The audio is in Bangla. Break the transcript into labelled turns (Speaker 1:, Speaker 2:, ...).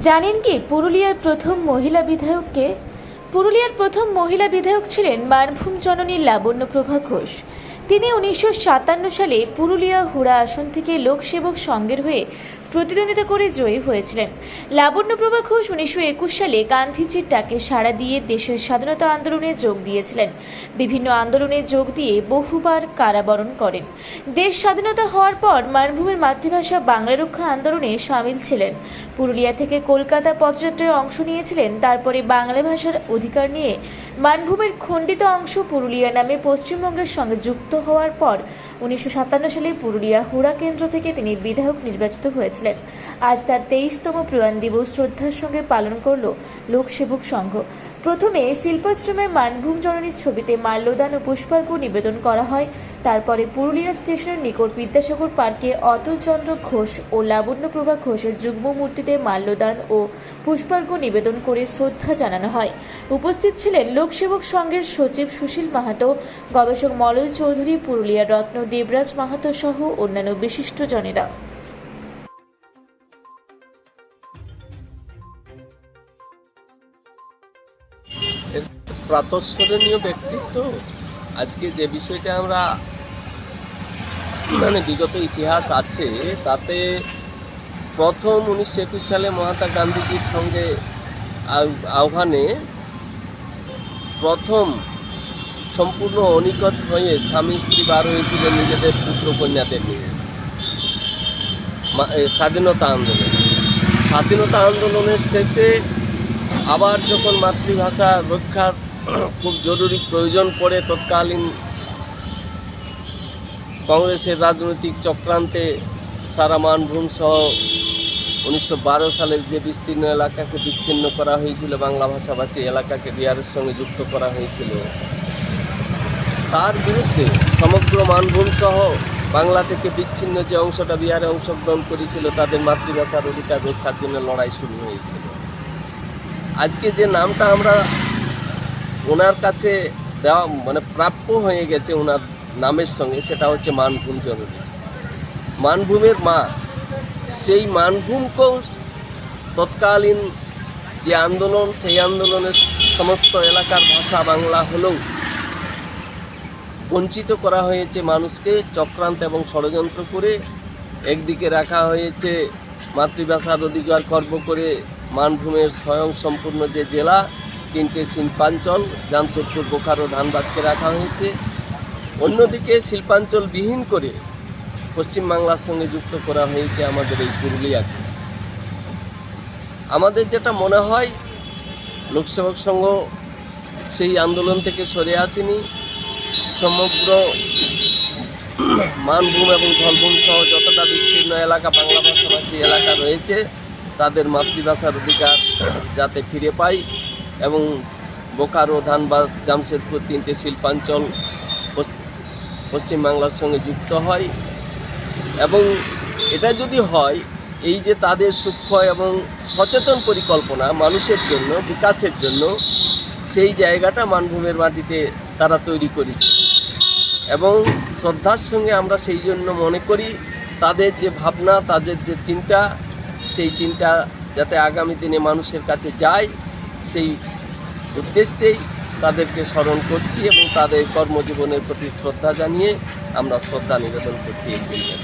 Speaker 1: জানেন কি পুরুলিয়ার প্রথম মহিলা বিধায়ককে? পুরুলিয়ার প্রথম মহিলা বিধায়ক ছিলেন মানভূম জননী লাবণ্যপ্রভা ঘোষ। তিনি 1957 সালে পুরুলিয়া হুড়া আসন থেকে লোকসেবক সংঘের হয়ে প্রতিদ্বন্দ্বিতা করে জয়ী হয়েছিলেন। লাবণ্যপ্রভা ঘোষ 1921 সালে গান্ধীজির ডাকে সাড়া দিয়ে দেশের স্বাধীনতা আন্দোলনে যোগ দিয়েছিলেন। বিভিন্ন আন্দোলনে যোগ দিয়ে বহুবার কারাবরণ করেন। দেশ স্বাধীনতা হওয়ার পর মানভূমের মাতৃভাষা বাংলা রক্ষা আন্দোলনে সামিল ছিলেন। পুরুলিয়া থেকে কলকাতা পদযাত্রায় অংশ নিয়েছিলেন। তারপরে বাংলা ভাষার অধিকার নিয়ে মানভূমের খণ্ডিত অংশ পুরুলিয়া নামে পশ্চিমবঙ্গের সঙ্গে যুক্ত হওয়ার পর 1957 সালে পুরুলিয়া হুড়া কেন্দ্র থেকে তিনি বিধায়ক নির্বাচিত হয়েছিলেন। আজ তার 23তম প্রয়াণ দিবস শ্রদ্ধার সঙ্গে পালন করল লোকসেবক সংঘ। প্রথমে শিল্পাশ্রমে মানভূম জননীর ছবিতে মাল্যদান ও পুষ্পার্ঘ্য নিবেদন করা হয়। তারপরে পুরুলিয়া স্টেশনের নিকট বিদ্যাসাগর পার্কে অতুল চন্দ্র ঘোষ ও লাবণ্যপ্রভা ঘোষের যুগ্ম মূর্তিতে মাল্যদান ও পুষ্পার্ঘ্য নিবেদন করে শ্রদ্ধা জানানো হয়। উপস্থিত ছিলেন লোকসেবক সংঘের সচিব সুশীল মাহাতো, গবেষক মলয় চৌধুরী, পুরুলিয়ার রত্ন দেবরাজ মাহাতো সহ অন্যান্য বিশিষ্টজনেরা।
Speaker 2: প্রাতঃস্মরণীয় ব্যক্তিত্ব। আজকে যে বিষয়টা আমরা বিগত ইতিহাস আছে, তাতে প্রথম 1921 সালে মহাত্মা গান্ধীজির সঙ্গে আহ্বানে প্রথম সম্পূর্ণ অনিকট হয়ে স্বামী স্ত্রী বার হয়েছিলেন নিজেদের পুত্র কন্যাদের নিয়ে স্বাধীনতা আন্দোলনের শেষে আবার যখন মাতৃভাষা রক্ষার খুব জরুরি প্রয়োজন পড়ে, তৎকালীন কংগ্রেসের রাজনৈতিক চক্রান্তে সারা মানভূম সহ 1912 সালের যে বিস্তীর্ণ এলাকাকে বিচ্ছিন্ন করা হয়েছিল, বাংলা ভাষাভাষী এলাকাকে বিহারের সঙ্গে যুক্ত করা হয়েছিল, তার বিরুদ্ধে সমগ্র মানভূম সহ বাংলা থেকে বিচ্ছিন্ন যে অংশটা বিহারে অংশগ্রহণ করেছিল, তাদের মাতৃভাষার অধিকার রক্ষার জন্য লড়াই শুরু হয়েছিল। আজকে যে নামটা আমরা ওনার কাছে দেওয়া প্রাপ্য হয়ে গেছে ওনার নামের সঙ্গে, সেটা হচ্ছে মানভূম জননী, মানভূমের মা। সেই মানভূমকেও তৎকালীন যে আন্দোলন, সেই আন্দোলনের সমস্ত এলাকার ভাষা বাংলা হলেও বঞ্চিত করা হয়েছে মানুষকে চক্রান্ত এবং ষড়যন্ত্র করে। একদিকে রাখা হয়েছে মাতৃভাষার অধিকার খর্ব করে মানভূমের স্বয়ং সম্পূর্ণ যে জেলা, 3টে শিল্পাঞ্চল জামশেদপুর, বোকারো, ধানবাদকে রাখা হয়েছে। অন্যদিকে শিল্পাঞ্চলবিহীন করে পশ্চিমবাংলার সঙ্গে যুক্ত করা হয়েছে আমাদের এই পুরুলিয়াকে। আমাদের যেটা মনে হয়, লোকসেবক সংঘ সেই আন্দোলন থেকে সরে আসেনি। সমগ্র মানভূম এবং ধলভূম সহ যতটা বিস্তীর্ণ এলাকা বাংলা ভাষাভাষী এলাকা রয়েছে, তাদের মাতৃভাষার অধিকার যাতে ফিরে পায় এবং বোকারো, ধানবাদ, জামশেদপুর 3টে শিল্পাঞ্চল পশ্চিমবাংলার সঙ্গে যুক্ত হয়। এবং এটা যদি হয়, এই যে তাদের সূক্ষ্ম এবং সচেতন পরিকল্পনা মানুষের জন্য, বিকাশের জন্য, সেই জায়গাটা মানভূমের মাটিতে তারা তৈরি করেছে। এবং শ্রদ্ধার সঙ্গে আমরা সেই জন্য মনে করি তাদের যে ভাবনা, তাদের যে চিন্তা, সেই চিন্তা যাতে আগামী দিনে মানুষের কাছে যায়, সেই উদ্দেশ্যেই তাদেরকে স্মরণ করছি এবং তাদের কর্মজীবনের প্রতি শ্রদ্ধা জানিয়ে আমরা শ্রদ্ধা নিবেদন করছি এই দিনে।